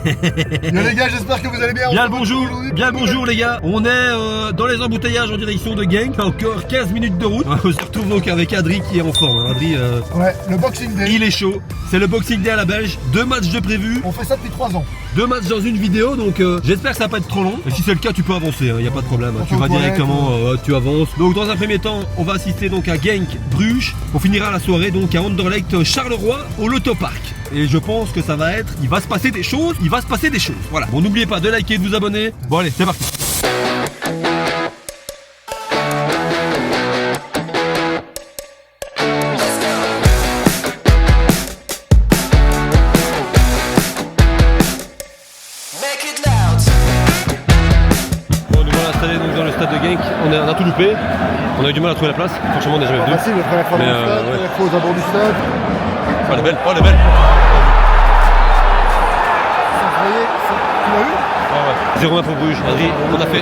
Yo les gars, j'espère que vous allez bien. Bien le bonjour les gars. On est dans les embouteillages en direction de Genk. Encore 15 minutes de route. On se retrouve donc avec Adri qui est en forme. Adri, ouais, le Boxing Day. il est chaud. C'est le Boxing Day à la Belge. 2 matchs de prévus. On fait ça depuis 3 ans. 2 matchs dans une vidéo, donc j'espère que ça va pas être trop long. Et si c'est le cas, tu peux avancer, il n'y a pas de problème. Tu vas directement, tu avances. Donc dans un premier temps, on va assister donc à Genk Bruges. On finira la soirée donc à Anderlecht Charleroi au Lotto Park. Et je pense que ça va être, il va se passer des choses, Voilà. Bon, n'oubliez pas de liker et de vous abonner. Bon allez, c'est parti. Donc dans le stade de Genk, on a tout loupé, on a eu du mal à trouver la place, franchement on est jamais venu. Facile, la première fois dans le stade, la première fois aux abords du stade. Oh elle est belle, oh elle est belle. Tu l'as eu? Ouais. 0-1 pour Bruges. Adri,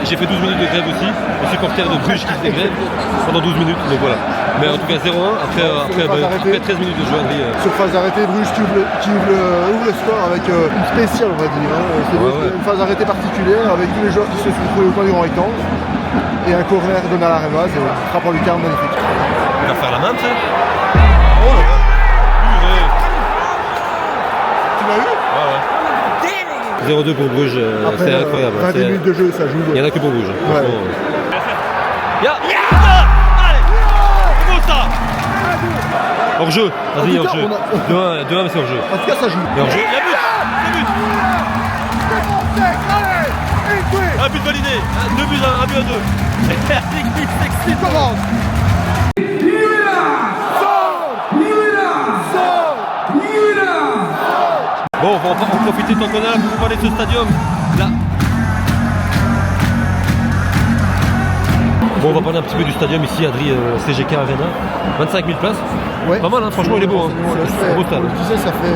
j'ai fait 12 minutes de grève aussi, les supporters de Bruges qui faisaient grève pendant 12 minutes, donc voilà. Mais en tout cas 0-1, après 13 minutes de jeu, Adri. Sur phase arrêtée, Bruges qui ouvre le score avec une spéciale, on va dire. C'est une phase arrêtée particulière avec tous les joueurs qui se sont trouvés au coin du grand rectangle. Et un corner donné à la Révaz et frappe en lucarne magnifique. Il va faire la main, tu sais. Oh là là. Tu l'as eu? Ouais. 0-2 pour Bruges, c'est incroyable. 20 minutes de jeu, ça joue. Il n'y en a que pour Bruges. Ouais. Allez, c'est beau ça. Hors jeu, vas-y, hors jeu. 2-1, mais c'est hors jeu. En tout cas, ça joue. Et hors jeu, il y a but. Un but validé. 2 buts, 1 but à 2. Il commence. Bon, on va en profiter tant qu'on est là pour vous parler de ce stadium. Là. Bon, on va parler un petit peu du stadium ici, Adri, CGK Arena. 25 000 places. Ouais. Pas mal, hein, franchement, il est beau. Hein. C'est un beau stade. Je disais, ça fait.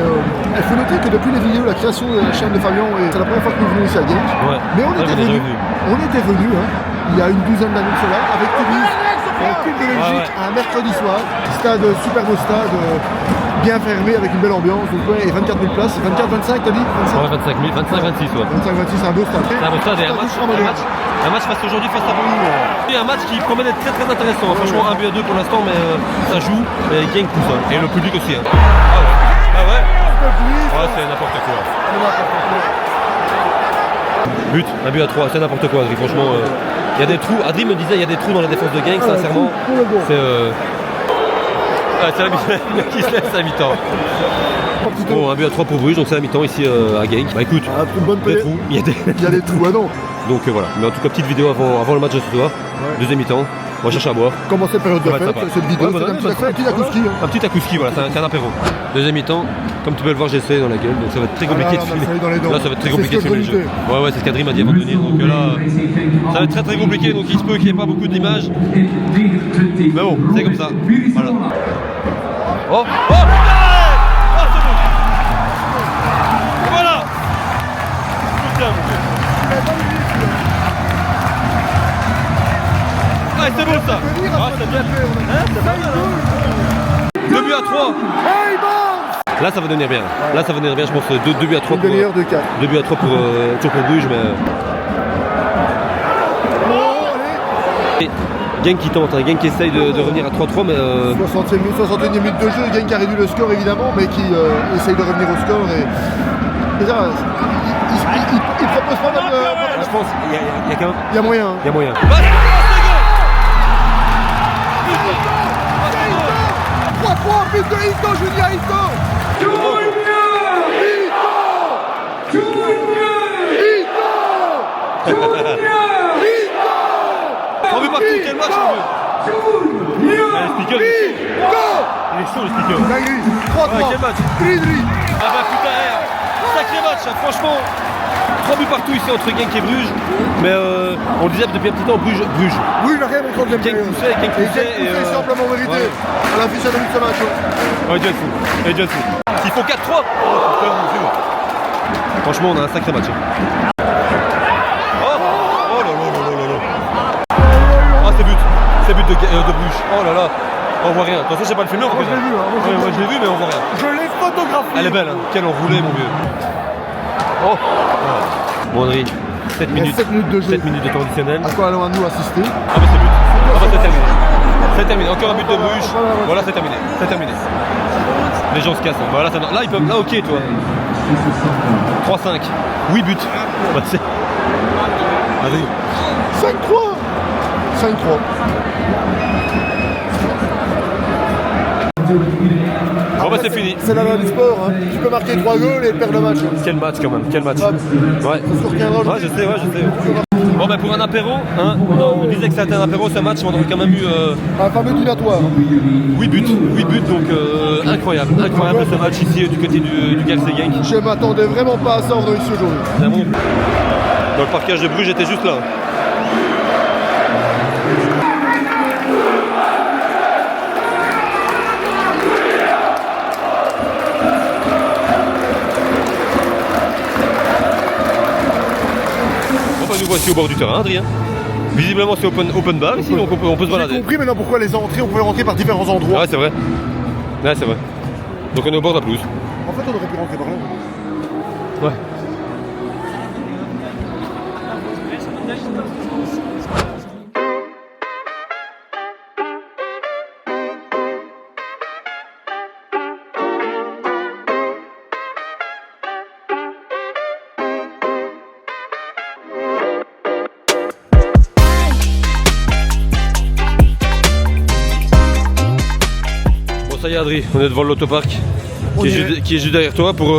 Il faut noter que depuis les vidéos, la création de la chaîne de Fabien, c'est la première fois que nous venons ici à Genk. Ouais. Mais on était venus, hein, il y a une douzaine d'années de cela, avec Tobias, en Coupe de Belgique, un mercredi soir. Stade, super beau stade, bien fermé, avec une belle ambiance. Donc, ouais, et 24 000 places. 24-25, t'as dit? 25 000, 25-26, ouais. 25-26, c'est un beau stade. C'est un beau stade et un match face aujourd'hui face à Bordeaux. Et un match qui promet d'être très très intéressant. Franchement, 1 but à 2 pour l'instant, mais ça joue. Et Genk pousse. Hein. Et le public aussi. Hein. Ah ouais? Ouais, c'est n'importe quoi. But, 1 but à 3, c'est n'importe quoi, Adri. Franchement, il y a des trous. Adri me disait il y a des trous dans la défense de Genk, sincèrement. C'est c'est la mi-temps qui se laisse à la mi-temps. Bon, 1 but à 3 pour Bruges, donc c'est la mi-temps ici à Genk. Bah écoute, des trous. Il y a des trous, ah non. Donc voilà, mais en tout cas petite vidéo avant le match de ce soir. Ouais. Deuxième mi-temps, on va chercher à boire. Comment c'est période de fête, cette vidéo, c'est un petit akouski. Un petit akouski, voilà, c'est un apéro. Deuxième mi-temps, comme tu peux le voir, j'ai essayé dans la gueule, donc ça va être très compliqué de filmer. Là, ça va être très compliqué de filmer le jeu. Ouais, c'est ce qu'Adri m'a dit avant de venir, donc là, ça va être très très compliqué, donc il se peut qu'il n'y ait pas beaucoup d'images. Mais bon, c'est comme ça. Voilà. Oh, putain! Oh, c'est bon! Voilà! Putain, mon Dieu! Ah, c'est beau ça! Ah, c'est bien! Hein, c'est pas mal, hein? 2 buts à 3! Là, ça va devenir bien. Là, ça va devenir bien, je pense. 2 buts à 3 pour. 2 buts à 3 pour Bruges, mais. Et Genk qui tente, Genk qui essaye de revenir à 3-3, mais. 61 minutes de jeu, Genk qui a réduit le score évidemment, mais qui essaye de revenir au score. Et ça, il propose pas mal de. Je pense qu'il y a moyen. Il y a moyen. 3-3, but de Ito, Julien Ito! On veut partout, quel match on veut? Le speaker, il est chaud le speaker. 3-3, quel match? Ah bah putain, sacré match, hein, franchement. 3 buts partout ici entre Genk et Bruges. Mais on le disait depuis un petit temps, Bruges. Bruges n'a rien à contre Genk poussait et c'est amplement mérité. À la fiche à demi de ce match. Ouais, Dieu fou. S'il faut 4-3. Franchement, on a un sacré match. C'est but de Bruges. Oh là là. On voit rien. De toute façon, j'ai pas le filmer. Moi, je l'ai vu, mais on voit rien. Je l'ai photographié. Elle est belle, hein. Quelle enroulée, mon vieux. Oh. Bon André, 7 minutes. 7 minutes de jeu. 7 minutes de temps additionnel. À quoi allons-nous assister? Ah mais c'est but. Ah bah c'est terminé. C'est terminé. Encore un but de Bruges. Voilà, c'est terminé. C'est terminé. Les gens se cassent. Voilà, ça... Là ils peuvent. Là ok toi. 3-5. 8 buts. Bah, c'est... Vas-y. 5-3. 5-3. Bon bah c'est fini. C'est la loi du sport, hein. Tu peux marquer 3 goals et perdre le match. Quel match quand même, quel match. Ouais. Ouais, je sais, ouais, je sais. Bon bah pour un apéro, hein, on disait que c'était un apéro ce match, mais on aurait quand même eu un fameux dînatoire. 8 buts, donc incroyable ce match ici du côté du KFC Genk. Je m'attendais vraiment pas à ça en venant ici aujourd'hui. Bon. Dans le parquage de Bruges, j'étais juste là. Nous voici au bord du terrain, Adrien. Visiblement c'est open bar ici, donc on peut se balader. J'ai compris maintenant pourquoi les entrées, on pouvait rentrer par différents endroits. Ouais, c'est vrai. Ouais, c'est vrai. Donc on est au bord de la pelouse. En fait, on aurait pu rentrer par là. Ouais. Ça y est Adri, on est devant l'autopark qui est juste derrière toi pour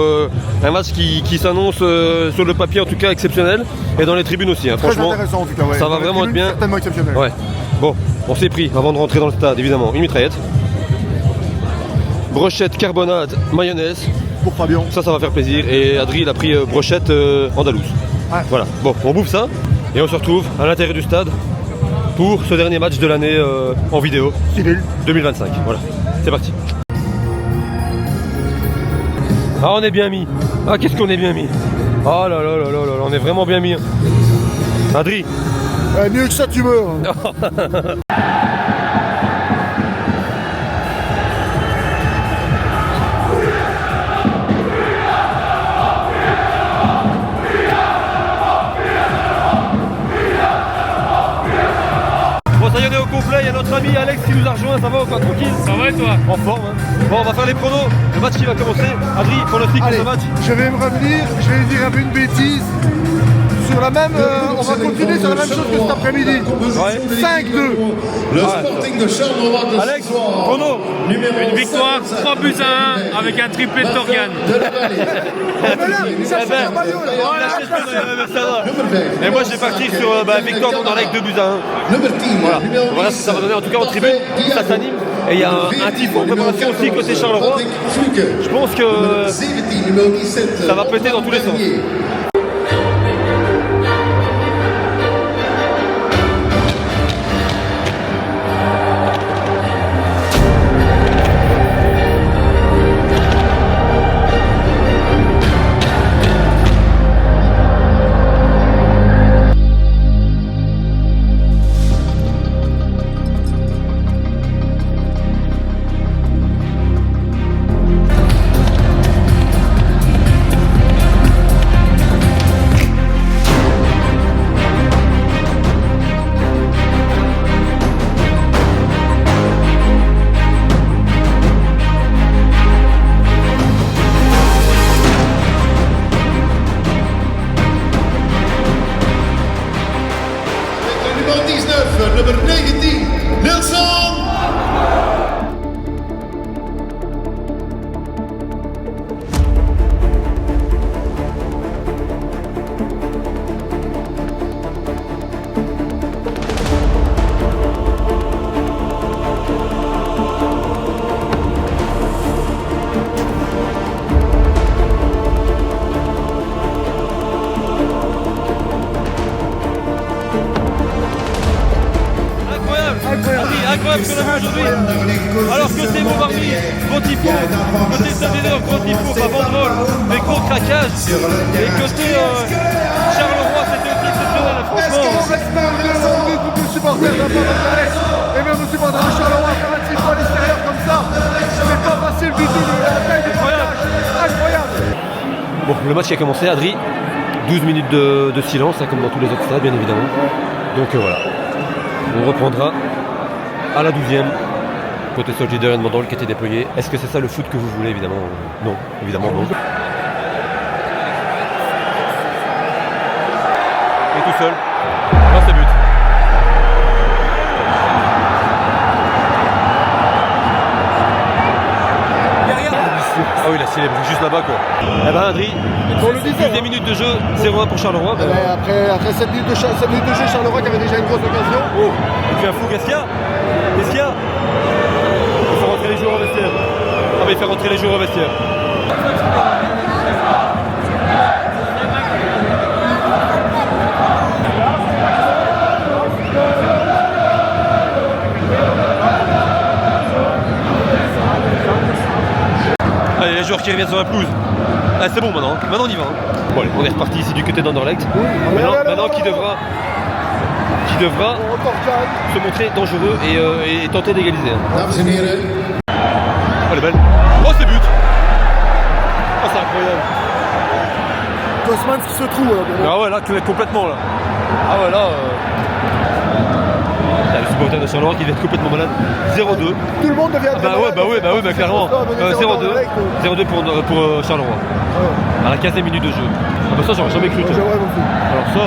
un match qui s'annonce sur le papier en tout cas exceptionnel et dans les tribunes aussi. Hein. Franchement, intéressant en tout cas, ouais. Ça va vraiment être bien. Certainement exceptionnel. Ouais. Bon, on s'est pris avant de rentrer dans le stade évidemment une mitraillette, brochette, carbonade, mayonnaise. Pour Fabien. Ça va faire plaisir et Adri il a pris brochette andalouse. Ouais. Voilà. Bon, on bouffe ça et on se retrouve à l'intérieur du stade pour ce dernier match de l'année en vidéo. Civil. 2025. Voilà. C'est parti. Ah on est bien mis. Ah qu'est-ce qu'on est bien mis. Oh là là là là là, on est vraiment bien mis. Adri. Mieux que ça tu meurs. Bon ça y est, on est au complet, il y a notre ami Alex qui nous a rejoint, ça va ou quoi, tranquille? Ça va et toi? En forme hein. Bon on va faire les pronos, le match qui va commencer. Adri, pronostic pour Allez, ce match. je vais me revenir, je vais dire un peu une bêtise. Sur la même, on va continuer sur la même chose que cet après-midi. Ouais. 5-2. Le Sporting de Charleroi de Alex, prono. Une victoire 3 buts à 1 avec un triplé de Torgan. Et moi je vais partir sur victoire d'Anderlecht 2 buts à 1. Voilà ce que ça va donner en tout cas en tribune, ça s'anime. Et il y a un tifo en préparation aussi côté Charleroi. Je pense que ça va péter dans tous les sens. Nummer 19, Nilsson! Incroyable ce qu'on a vu aujourd'hui. Alors que c'est Montbarby, gros tifo, côté Saint-Denis, gros tifo, pas Vendrol, mais gros craquage. Et côté Charleroi, c'était aussi exceptionnel, franchement. Est-ce qu'on respecte beaucoup de supporters d'un Paris et même aux supporters de Charleroi faire un tifo à l'extérieur comme ça? C'est pas facile du tout, la taille du voyage, incroyable. Bon, le match qui a commencé, Adri, 12 minutes de silence, hein, comme dans tous les autres stades, bien évidemment. Donc voilà, on reprendra à la 12e. Côté Soldier et Mandol qui était déployé. Est-ce que c'est ça le foot que vous voulez? Évidemment, non. Évidemment, non. Et tout seul, dans ses buts. Ah oui, il a célébré juste là-bas quoi. Eh ben Adri, On le disait, 10 minutes de jeu, 0-1 pour Charleroi. Eh ben, après 7 minutes de jeu, Charleroi qui avait déjà une grosse occasion. Oh, il fait un fou, qu'est-ce qu'il y a? Qu'est-ce qu'il y a? Il faut rentrer les joueurs au vestiaire. Ah mais il fait rentrer les joueurs au vestiaire. Allez, les joueurs qui reviennent sur la pelouse. Ah, c'est bon maintenant, maintenant on y va. Hein. Bon allez, on est reparti ici du côté d'Anderlecht. Maintenant qui devra se montrer dangereux et tenter d'égaliser. Hein. Dames en heren, Oh, elle est belle. Oh, c'est but. Oh, c'est incroyable. Kosmans qui se trouve. Ah ouais, là, complètement là. Ah ouais, là. Le supporter de Charleroi qui devait être complètement malade. 0-2. Tout le monde devient Bah ouais, mais clairement. 0-2 pour Charleroi. À la 15e minute de jeu. Ah bah ça, j'aurais jamais cru. Toi. Alors ça.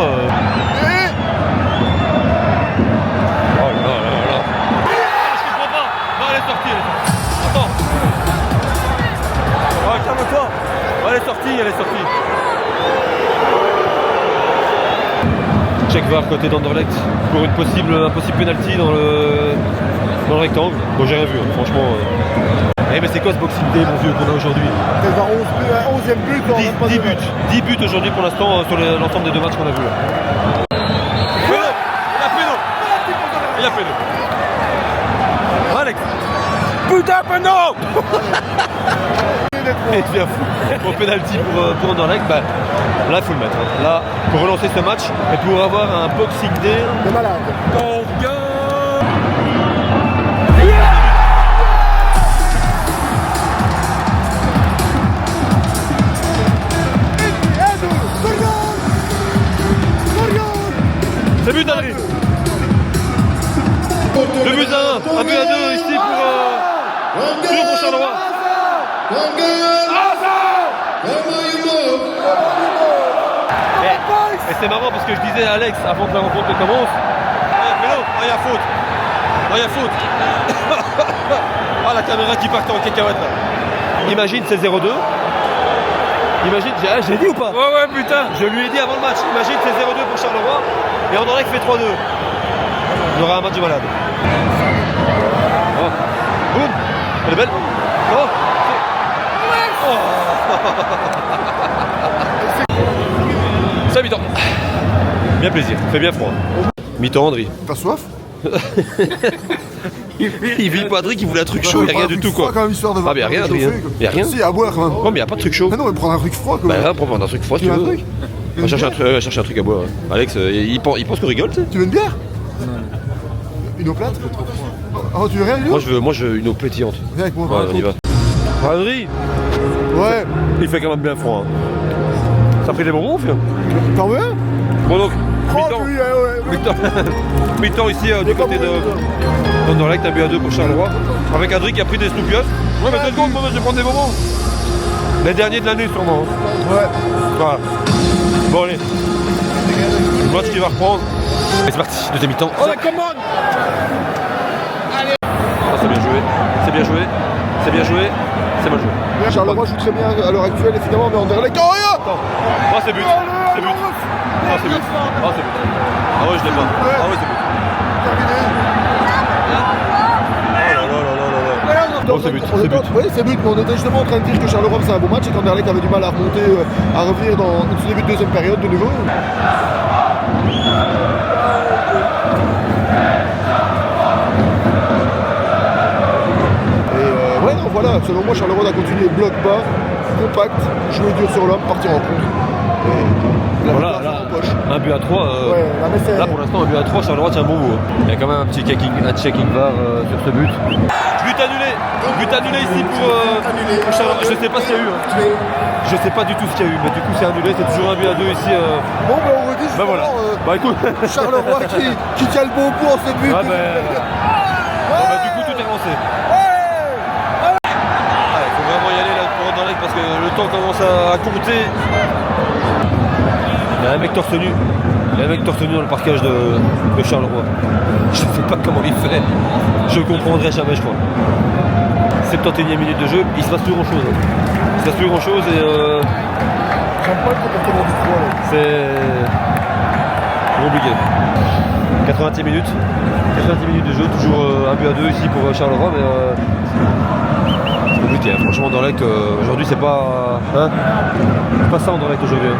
Oh là là là là. Je comprends pas. Non, elle est sortie. Attends. Ouais, calme-toi. Elle est sortie. Check VAR côté d'Anderlecht pour un possible penalty dans le rectangle. Bon, j'ai rien vu, hein, franchement. Eh mais c'est quoi ce Boxing Day, mon vieux, qu'on a aujourd'hui? C'est un 11e but. 10 buts aujourd'hui pour l'instant sur l'ensemble des deux matchs qu'on a vus là. Il a fait Alex. Putain, péno. Et tu viens fou. Au penalty pour Anderlecht, bah, là il faut le mettre. Hein. Là, pour relancer ce match et pour avoir un Boxing Day De malade. C'est but Adri. 2 buts à 1, 1 but à 2 ici toujours pour Charleroi. Et c'est marrant parce que je disais à Alex avant que la rencontre commence. Il y a faute. Ah la caméra qui part en cacahuète là. Imagine c'est 0-2. Imagine, j'ai dit ou pas? Ouais, putain. Je lui ai dit avant le match, imagine c'est 0-2 pour Charleroi et Anderlecht fait 3-2. On aura un match de malade. Oh. Boum. Elle est belle. Oh. C'est mi-temps. Bien plaisir, fait bien froid. Mi-temps, André. T'as soif? Il vit pas Adri qui voulait un truc chaud, il n'y a rien du tout quoi. Quand même, histoire de Ah mais y'a rien Adri, il y a rien. Si, à boire quand même. Oh mais y a pas de truc chaud. Mais non, mais prendre un truc froid quoi. Bah là, prends un truc froid si tu Tu veux un veux. truc? On va chercher un truc à boire. Alex, il pense qu'on rigole, tu sais. Tu veux une bière? Une eau plate? Oh, tu veux rien, Lilo? Moi je veux une eau pétillante. Viens avec moi. Ouais, on y va. Adri, Ouais. il fait quand même bien froid. Hein. Ça a pris des bonbons, frère. T'en veux un? Bon donc, Oh, mi-temps. oui, ouais. Mi-temps ici du côté d'Anderlecht, un but à 2 pour Charleroi. Avec Adri qui a pris des Snoopios. Ouais mais 2 secondes, moi je vais prendre des bonbons. Les derniers de l'année sûrement. Hein. Ouais. Voilà. Bon allez. Le match qui va reprendre. Et c'est parti, deuxième mi-temps. Oh la commande. Allez. C'est bien joué. C'est mal joué. Charleroi joue très bien à l'heure actuelle, évidemment, mais Anderlecht. Oh, regarde! Attends. Oh c'est but. C'est but. Ah c'est but. Ah c'est but. Ah ouais je l'ai pas. Ah ouais c'est but. Oh c'est but. C'est but. Oui, c'est but, mais on était justement en train de dire que Charleroi faisait un bon match et qu'Anderlecht avait du mal à remonter, à revenir dans le début de deuxième période de nouveau. Ouais, non, voilà, selon moi, Charleroi doit continuer bloc bas, compact, jouer dur sur l'homme, partir en contre. Et la Voilà, victoire là, en poche. un but à 3. Ouais, mais c'est... Là pour l'instant, un but à 3, Charleroi tient un bon bout. Hein. Il y a quand même un petit checking VAR sur ce but. But annulé ici pour Charleroi. Je sais pas ce qu'il y a eu. Hein. Je sais pas du tout ce qu'il y a eu, mais du coup c'est annulé, c'est toujours un but à 2 ici. Bon, ben on redit justement, voilà. Bah écoute. Charleroi qui tient le bon coup en ce but. Ah, du coup tout est lancé. Il faut vraiment y aller là pour rentrer dans l'aigle parce que le temps commence à compter. Il y a un mec torse nu. Il y a un mec torse nu dans le parquage de Charleroi. Je sais pas comment il fait. Je comprendrai jamais, je crois. 71e minute de jeu, il se passe plus grand chose. Il se passe plus grand chose et J'aime pas le comportement du froid là. c'est compliqué. 90 minutes. 90 minutes de jeu, toujours un but à 2 ici pour Charleroi, mais c'est compliqué. Hein. Franchement, Anderlecht aujourd'hui, c'est pas. Hein, c'est pas ça Anderlecht aujourd'hui. Hein.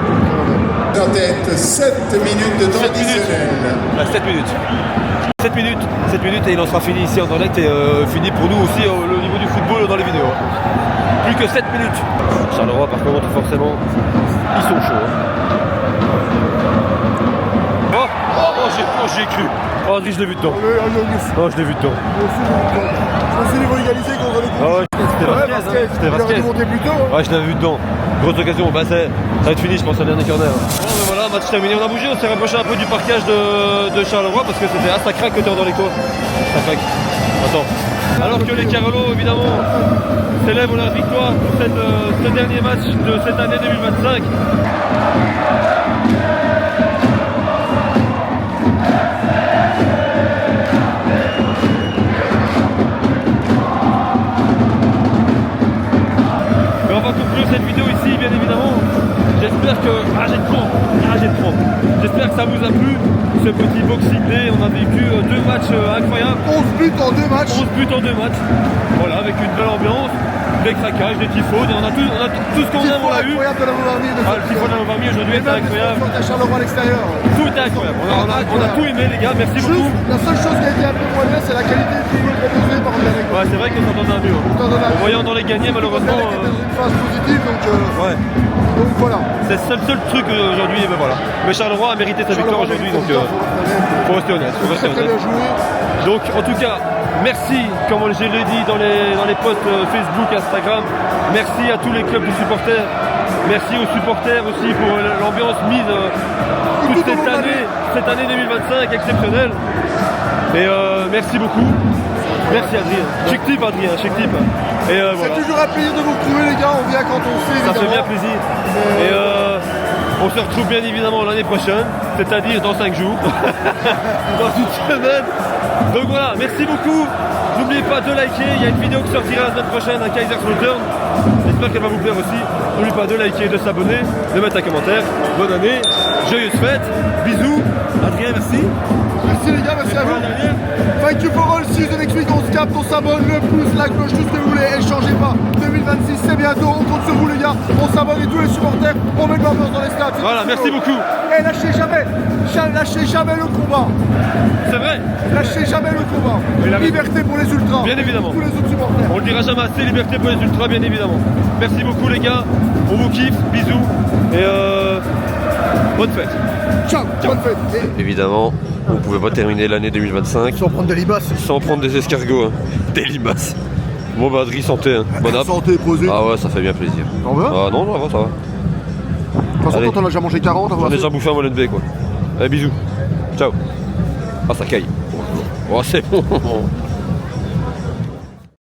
En tête, 7 minutes de temps 7 minutes. additionnel. 7 minutes. 7 minutes et il en sera fini ici en Anderlecht et fini pour nous aussi au niveau du football dans les vidéos. Plus que 7 minutes. Charleroi par contre forcément ils sont chauds. Hein. J'y ai cru. Oh André, je l'ai vu dedans. Oh je l'ai vu dedans. Je me suis dit, ils vont égaliser contre les coups. Ah ouais, c'était Vasquez. Hein. C'était Vasquez. Ils plus tôt. Ouais, je l'avais vu dedans. Grosse occasion. Bah, ça va être fini, je pense, à dernier corner. Bon, ben voilà, match terminé. On a bougé, on s'est rapproché un peu du parquage de Charleroi parce que c'était ça craque que t'es dans les cours. Ça craque. Attends. Alors que les Carolos, évidemment, célèbrent leur victoire pour ce dernier match de cette année 2025. On va conclure cette vidéo ici, bien évidemment. J'espère que... J'espère que ça vous a plu, ce petit Boxing Day. On a vécu 2 matchs incroyables. 11 buts en 2 matchs. 11 buts en 2 matchs. Voilà, avec une belle ambiance, des craquages, des tifos. On a tout ce qu'on aime, on l'a eu. Incroyable de la Montmartre. Le tifo de la Montmartre aujourd'hui était incroyable. À Charleroi à l'extérieur. Tout est incroyable. On a tout aimé, les gars. Merci beaucoup. La seule chose qui a été un peu moyenne, c'est la qualité du football proposé par Anderlecht. Ouais, c'est vrai qu'on s'entend un mur. En voyant dans les gagnés, malheureusement. Anderlecht était dans une phase positive, donc Ouais. voilà. C'est le seul truc aujourd'hui, ben voilà. Mais Charleroi a mérité sa victoire aujourd'hui, donc faut rester honnête. Très bien joué. Donc en tout cas, merci, comme je l'ai dit dans les posts Facebook, Instagram, merci à tous les clubs de supporters, merci aux supporters aussi pour l'ambiance mise toute cette année 2025 exceptionnelle. Et merci beaucoup. Merci Adrien. Chic type Adrien, chic type. Et voilà. C'est toujours un plaisir de vous retrouver les gars, on vient quand on sait. Ça fait bien plaisir. Et on se retrouve bien évidemment l'année prochaine, c'est-à-dire dans 5 jours, dans une semaine. Donc voilà, merci beaucoup. N'oubliez pas de liker, il y a une vidéo qui sortira la semaine prochaine à Kaiserslautern. J'espère qu'elle va vous plaire aussi. N'oubliez pas de liker, de s'abonner, de mettre un commentaire. Bonne année, joyeuses fêtes, bisous. Adrien, merci. Merci les gars, merci à vous. Thank you for all, see you the next week, on se capte, on s'abonne, le pouce, la cloche, tout ce que vous voulez, et changez pas. 2026 c'est bientôt, on compte sur vous les gars, on s'abonne et tous les supporters, on met de l'ambiance dans les stades. Voilà, merci beaucoup. Et lâchez jamais le combat. C'est vrai. Lâchez jamais le combat. Liberté pour les ultras. Bien évidemment. Tous les autres supporters. On le dira jamais assez, liberté pour les ultras, bien évidemment. Merci beaucoup les gars, on vous kiffe, bisous, et bonne fête. Ciao, bonne fête. Évidemment, on ne pouvait pas terminer l'année 2025 Sans prendre des limaces. sans prendre des escargots, hein. Des limaces. Bon bah Adri, santé, hein. Bon app. Santé, posé. Ah ouais, ça fait bien plaisir. T'en veux? Ah non, ça va, ça va. De toute façon, Allez. quand on a déjà mangé 40, on J'en va ai déjà bouffé un Molenbeek quoi. Allez, bisous. Ciao. Ah, ça caille. Oh, c'est bon.